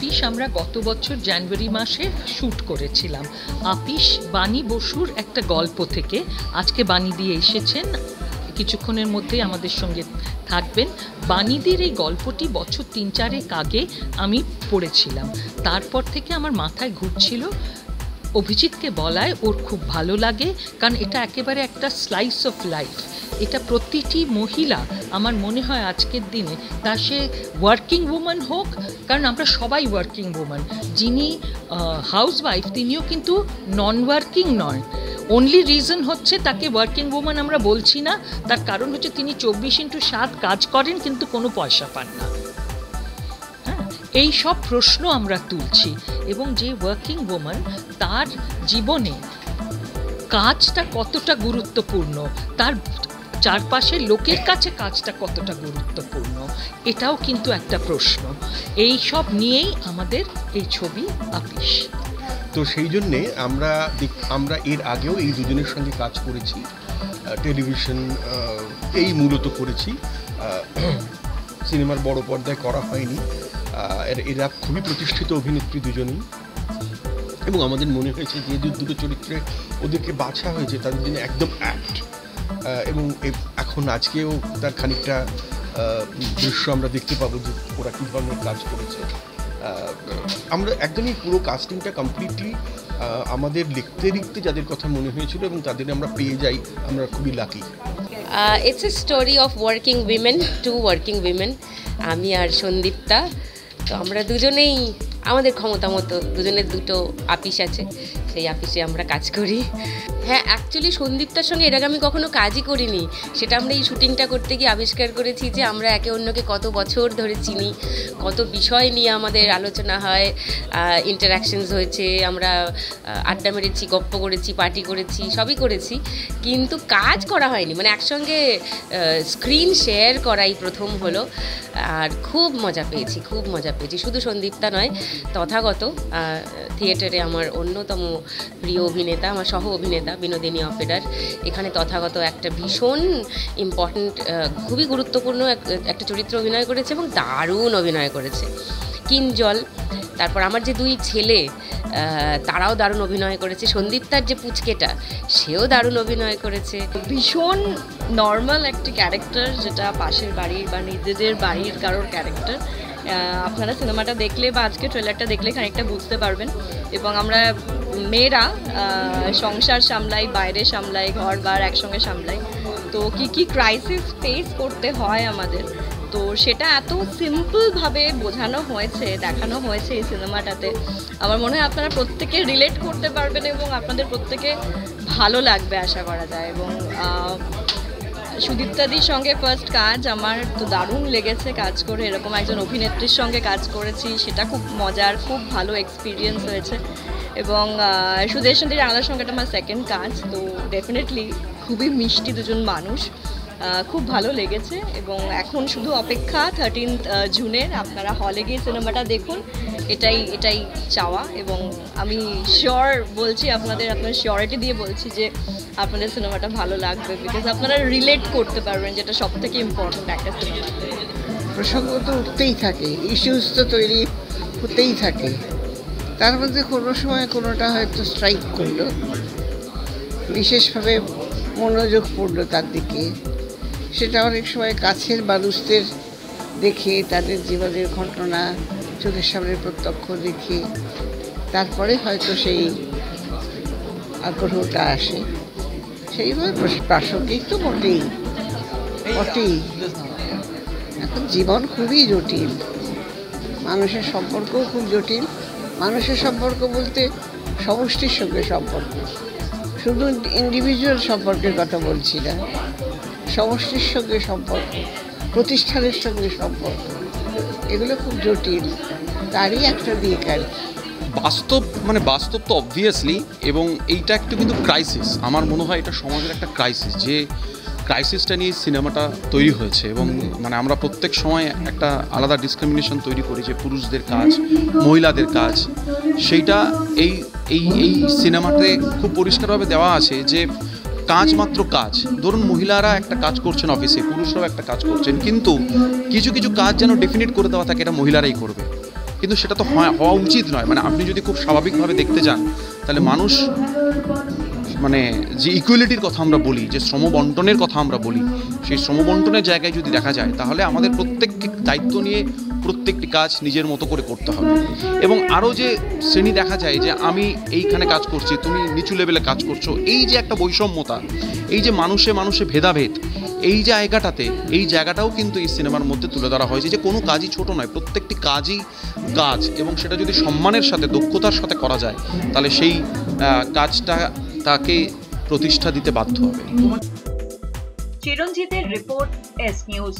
আপিস আমরা গত বছর জানুয়ারি মাসে শ্যুট করেছিলাম। আপিস বাণী বসুর একটা গল্প থেকে। আজকে বাণীদি এসেছেন, কিছুক্ষণের মধ্যেই আমাদের সঙ্গে থাকবেন। বাণীদির এই গল্পটি বছর ৩-৪ আগে আমি পড়েছিলাম। তারপর থেকে আমার মাথায় ঘুরছিল, অভিজিৎকে বলায় ওর খুব ভালো লাগে, কারণ এটা একেবারে একটা স্লাইস অফ লাইফ। এটা প্রতিটি মহিলা, আমার মনে হয় আজকের দিনে, তা সে ওয়ার্কিং উম্যান হোক, কারণ আমরা সবাই ওয়ার্কিং উম্যান। যিনি হাউসওয়াইফ তিনিও কিন্তু নন ওয়ার্কিং নয়। অনলি রিজন হচ্ছে তাকে ওয়ার্কিং উম্যান আমরা বলছি না, তার কারণ হচ্ছে তিনি 24x7 কাজ করেন কিন্তু কোনো পয়সা পান না। এই সব প্রশ্ন আমরা তুলছি, এবং যে ওয়ার্কিং ওম্যান তার জীবনে কাজটা কতটা গুরুত্বপূর্ণ, তার চারপাশের লোকের কাছে কাজটা কতটা গুরুত্বপূর্ণ, এটাও কিন্তু একটা প্রশ্ন। এই সব নিয়েই আমাদের এই ছবি আপিস। তো সেই জন্যে আমরা এর আগেও এই দুজনের সঙ্গে কাজ করেছি, টেলিভিশন এই মূলত করেছি, সিনেমার বড় পর্দায় করা হয়নি। এরা খুবই প্রতিষ্ঠিত অভিনেত্রী দুজনেই, এবং আমাদের মনে হয়েছে যে দুটো চরিত্রে ওদেরকে বাছা হয়েছে তাদের জন্য একদম অ্যাক্ট। এবং এখন আজকেও তার খানিকটা দৃশ্য আমরা দেখতে পাবো যে ওরা কী ধরনের কাজ করেছে। আমরা একদমই পুরো কাস্টিংটা কমপ্লিটলি আমাদের লিখতে যাদের কথা মনে হয়েছিল এবং তাদের আমরা পেয়ে যাই, আমরা খুবই lucky. It's a story of working women, to working women, আমি আর সন্দীপ্তা। তো আমরা দুজনেই আমাদের ক্ষমতা মতো দুজনের দুটো আপিস আছে, সেই আপিসে আমরা কাজ করি। হ্যাঁ, অ্যাকচুয়ালি সন্দীপ্তার সঙ্গে এর আগে আমি কখনো কাজই করিনি। সেটা আমরা এই শুটিংটা করতে গিয়ে আবিষ্কার করেছি যে আমরা একে অন্যকে কত বছর ধরে চিনি, কত বিষয় নিয়ে আমাদের আলোচনা হয়, ইন্টারাকশনস হয়েছে, আমরা আড্ডা মেরেছি, গপ্প করেছি, পার্টি করেছি, সবই করেছি, কিন্তু কাজ করা হয়নি। মানে একসঙ্গে স্ক্রিন শেয়ার করাই প্রথম হলো, আর খুব মজা পেয়েছি, খুব মজা পেয়েছি। শুধু সন্দীপ্তা নয়, তথাগত থিয়েটারে আমার অন্যতম প্রিয় অভিনেতা, আমার সহ অভিনেতা বিনোদিনী অপেরার, এখানে তথাগত একটা ভীষণ ইম্পর্ট্যান্ট, খুবই গুরুত্বপূর্ণ একটা চরিত্র অভিনয় করেছে এবং দারুণ অভিনয় করেছে। কিঞ্জল, তারপর আমার যে দুই ছেলে তারাও দারুণ অভিনয় করেছে। সন্দীপ্তার যে পুচকেটা, সেও দারুণ অভিনয় করেছে। ভীষণ নর্মাল একটি ক্যারেক্টার, যেটা পাশের বাড়ির বা নিজেদের বাড়ির কারোর ক্যারেক্টার। আপনারা সিনেমাটা দেখলে বা আজকে ট্রেলারটা দেখলে খানিকটা বুঝতে পারবেন। এবং আমরা মেয়েরা সংসার সামলাই, বাইরে সামলাই, ঘর বার একসঙ্গে সামলাই, তো কি ক্রাইসিস ফেস করতে হয় আমাদের, তো সেটা এত সিম্পলভাবে বোঝানো হয়েছে, দেখানো হয়েছে এই সিনেমাটাতে। আমার মনে হয় আপনারা প্রত্যেকে রিলেট করতে পারবেন এবং আপনাদের প্রত্যেকে ভালো লাগবে আশা করা যায়। এবং সুদীপ্তাদির সঙ্গে ফার্স্ট কাজ, আমার তো দারুণ লেগেছে কাজ করে। এরকম একজন অভিনেত্রীর সঙ্গে কাজ করেছি, সেটা খুব মজার, খুব ভালো এক্সপিরিয়েন্স হয়েছে। এবং সুদেশান্তি রানার সঙ্গে এটা আমার সেকেন্ড কাজ, তো ডেফিনেটলি খুবই মিষ্টি দুজন মানুষ, খুব ভালো লেগেছে। এবং এখন শুধু অপেক্ষা 13 জুনের আপনারা হলে গিয়ে সিনেমাটা দেখুন, এটাই চাওয়া। এবং আমি শিওর বলছি আপনার শিওরিটি দিয়ে বলছি যে আপনাদের সিনেমাটা ভালো লাগবে, বিকজ আপনারা রিলেট করতে পারবেন, যেটা সব থেকে ইম্পর্টেন্ট একটা সিনেমাতে। প্রসঙ্গ তো উঠতেই থাকে, ইস্যুস তো তৈরি হতেই থাকে, তার মধ্যে কোনো সময় কোনোটা হয়তো স্ট্রাইক করলো, বিশেষভাবে মনোযোগ পড়লো তার দিকে। সেটা অনেক সময় কাছের মানুষদের দেখে, তাদের জীবনের ঘটনা চোখের সামনে প্রত্যক্ষ দেখে তারপরে হয়তো সেই আগ্রহটা আসে। সেইভাবে প্রাসঙ্গিক তো বটেই। এখন জীবন খুবই জটিল, মানুষের সম্পর্কও খুব জটিল। মানুষের সম্পর্ক বলতে সমষ্টির সঙ্গে সম্পর্ক, শুধু ইন্ডিভিজুয়াল সম্পর্কের কথা বলছি না, সমষ্টির সঙ্গে সম্পর্ক, প্রতিষ্ঠানের সঙ্গে সম্পর্ক, এগুলো খুব জটিল, তারই একটা দিক আর কি। বাস্তব তো অবভিয়াসলি, এবং এইটা একটা কিন্তু ক্রাইসিস। আমার মনে হয় এটা সমাজের একটা ক্রাইসিস, যে ক্রাইসিসটা নিয়ে সিনেমাটা তৈরি হয়েছে। এবং আমরা প্রত্যেক সময় একটা আলাদা ডিসক্রিমিনেশন তৈরি করি, যে পুরুষদের কাজ, মহিলাদের কাজ, সেইটা এই এই এই সিনেমাতে খুব পরিষ্কারভাবে দেওয়া আছে যে কাজ মাত্র কাজ। ধরুন মহিলারা একটা কাজ করছেন অফিসে, পুরুষরাও একটা কাজ করছেন, কিন্তু কিছু কিছু কাজ যেন ডেফিনিট করে দেওয়া থাকে এটা মহিলারাই করবে। কিন্তু সেটা তো হওয়া উচিত নয়। মানে আপনি যদি খুব স্বাভাবিকভাবে দেখতে যান তাহলে মানুষ মানে যে ইকুয়ালিটির কথা আমরা বলি, যে শ্রম বন্টনের কথা আমরা বলি, সেই শ্রম বন্টনের জায়গায় যদি দেখা যায় তাহলে আমাদের প্রত্যেককে দায়িত্ব নিয়ে প্রত্যেকটি কাজ নিজের মতো করে করতে হবে। এবং আরও যে শ্রেণী দেখা যায় যে আমি এইখানে কাজ করছি, তুমি নিচু লেভেলে কাজ করছো, এই যে একটা বৈষম্যতা, এই যে মানুষে মানুষে ভেদাভেদ, এই জায়গাটাতে এই জায়গাটাও কিন্তু এই সিনেমার মধ্যে তুলে ধরা হয়েছে যে কোনো কাজই ছোট নয়, প্রত্যেকটি কাজই কাজ, এবং সেটা যদি সম্মানের সাথে দক্ষতার সাথে করা যায় তাহলে সেই কাজটা তাকে প্রতিষ্ঠা দিতে বাধ্য হবে। চিরঞ্জিতের রিপোর্ট, এস নিউজ।